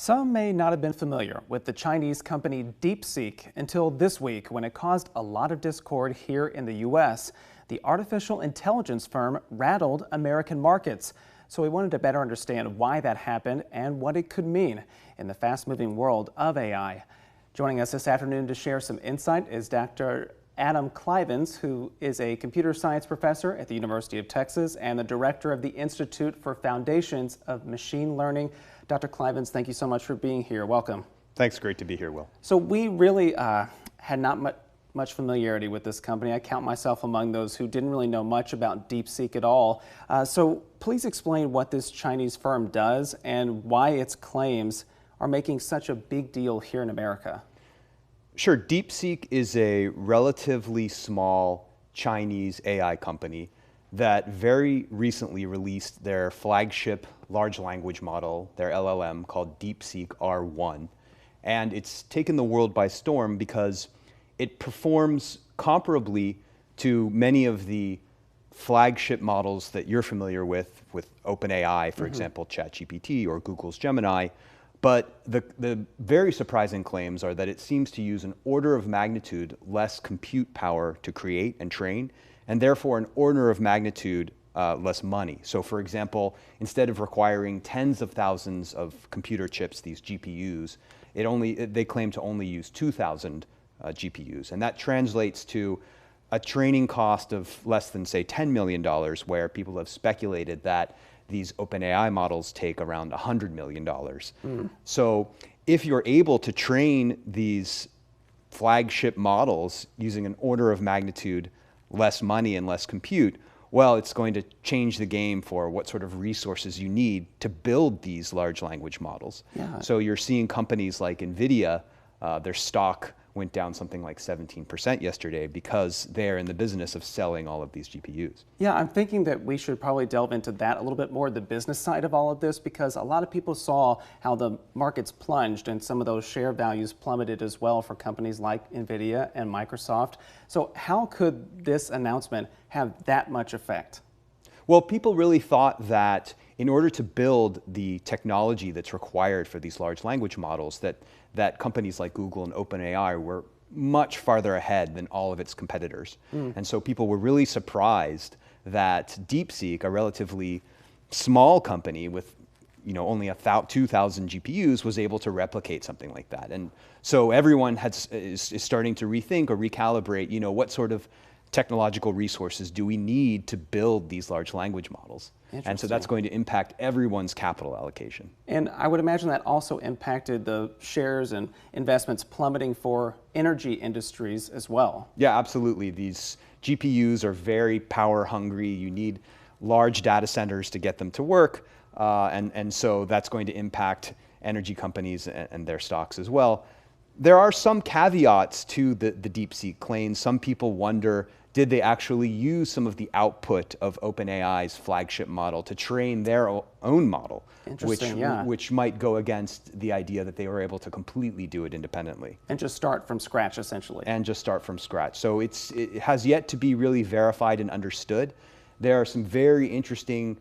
Some may not have been familiar with the Chinese company DeepSeek until this week when it caused a lot of discord here in the U.S. The artificial intelligence firm rattled American markets. So we wanted to better understand why that happened and what it could mean in the fast-moving world of AI. Joining us this afternoon to share some insight is Dr. Adam Clivens, who is a computer science professor at the University of Texas and the director of the Institute for Foundations of Machine Learning. Dr. Clivens, thank you so much for being here. Welcome. Thanks. Great to be here, Will. So we really had not much familiarity with this company. I count myself among those who didn't really know much about DeepSeek at all. So please explain what this Chinese firm does and why its claims are making such a big deal here in America. Sure. DeepSeek is a relatively small Chinese AI company that very recently released their flagship large language model, their LLM, called DeepSeek R1. And it's taken the world by storm because it performs comparably to many of the flagship models that you're familiar with OpenAI, for example, ChatGPT or Google's Gemini. But the very surprising claims are that it seems to use an order of magnitude less compute power to create and train, and therefore an order of magnitude less money. So for example, instead of requiring tens of thousands of computer chips, these GPUs, they claim to only use 2,000 GPUs. And that translates to a training cost of less than, say, $10 million, where people have speculated that these OpenAI models take around $100 million. So if you're able to train these flagship models using an order of magnitude less money and less compute, well, it's going to change the game for what sort of resources you need to build these large language models. Yeah. So you're seeing companies like NVIDIA, their stock went down something like 17% yesterday because they're in the business of selling all of these GPUs. Yeah, I'm thinking that we should probably delve into that a little bit more, the business side of all of this, because a lot of people saw how the markets plunged and some of those share values plummeted as well for companies like NVIDIA and Microsoft. So how could this announcement have that much effect? Well, people really thought that in order to build the technology that's required for these large language models, that companies like Google and OpenAI were much farther ahead than all of its competitors. And so people were really surprised that DeepSeek, a relatively small company with only 2,000 GPUs, was able to replicate something like that. And so everyone is starting to rethink or recalibrate, what sort of technological resources do we need to build these large language models? And so that's going to impact everyone's capital allocation. And I would imagine that also impacted the shares and investments plummeting for energy industries as well. Yeah, absolutely. These GPUs are very power hungry. You need large data centers to get them to work. And so that's going to impact energy companies and their stocks as well. There are some caveats to the DeepSeek claims. Some people wonder, did they actually use some of the output of OpenAI's flagship model to train their own model, which might go against the idea that they were able to completely do it independently. And just start from scratch, essentially. And just start from scratch. So it has yet to be really verified and understood. There are some very interesting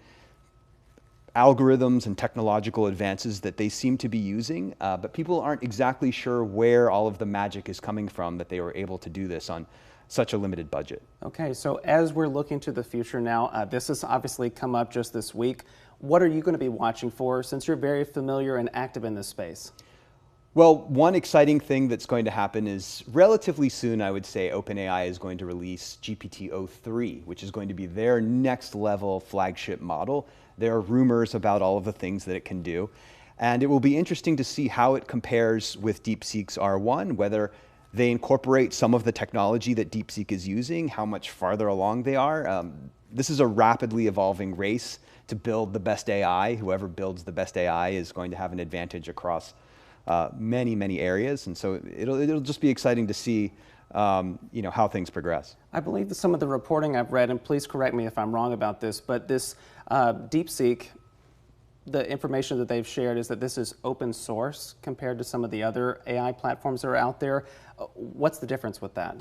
algorithms and technological advances that they seem to be using, but people aren't exactly sure where all of the magic is coming from that they were able to do this on such a limited budget. Okay, so as we're looking to the future now, this has obviously come up just this week. What are you going to be watching for since you're very familiar and active in this space? Well, one exciting thing that's going to happen is relatively soon, I would say, OpenAI is going to release GPT-03, which is going to be their next level flagship model. There are rumors about all of the things that it can do. And it will be interesting to see how it compares with DeepSeek's R1, whether they incorporate some of the technology that DeepSeek is using, how much farther along they are. This is a rapidly evolving race to build the best AI. Whoever builds the best AI is going to have an advantage across many areas. And so it'll just be exciting to see how things progress. I believe that some of the reporting I've read, and please correct me if I'm wrong about this, but this DeepSeek, the information that they've shared is that this is open source compared to some of the other AI platforms that are out there. What's the difference with that?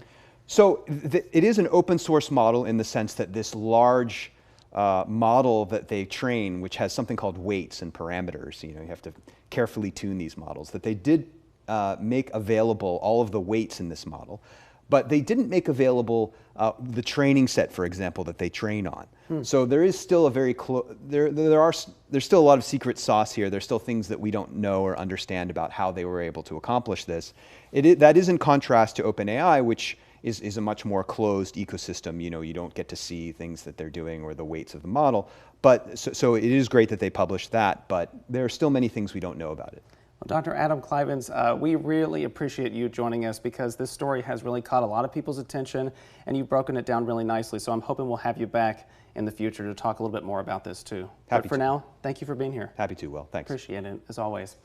So it is an open source model in the sense that this large model that they train, which has something called weights and parameters. You have to carefully tune these models. That they did make available all of the weights in this model, but they didn't make available the training set, for example, that they train on. So there is still a very there's still a lot of secret sauce here. There's still things that we don't know or understand about how they were able to accomplish this. That is in contrast to OpenAI, which is a much more closed ecosystem. You don't get to see things that they're doing or the weights of the model. But so it is great that they published that, but there are still many things we don't know about it. Well, Dr. Adam Klivans, we really appreciate you joining us because this story has really caught a lot of people's attention and you've broken it down really nicely. So I'm hoping we'll have you back in the future to talk a little bit more about this too. But for now, thank you for being here. Happy to, Will. Thanks. Appreciate it, as always.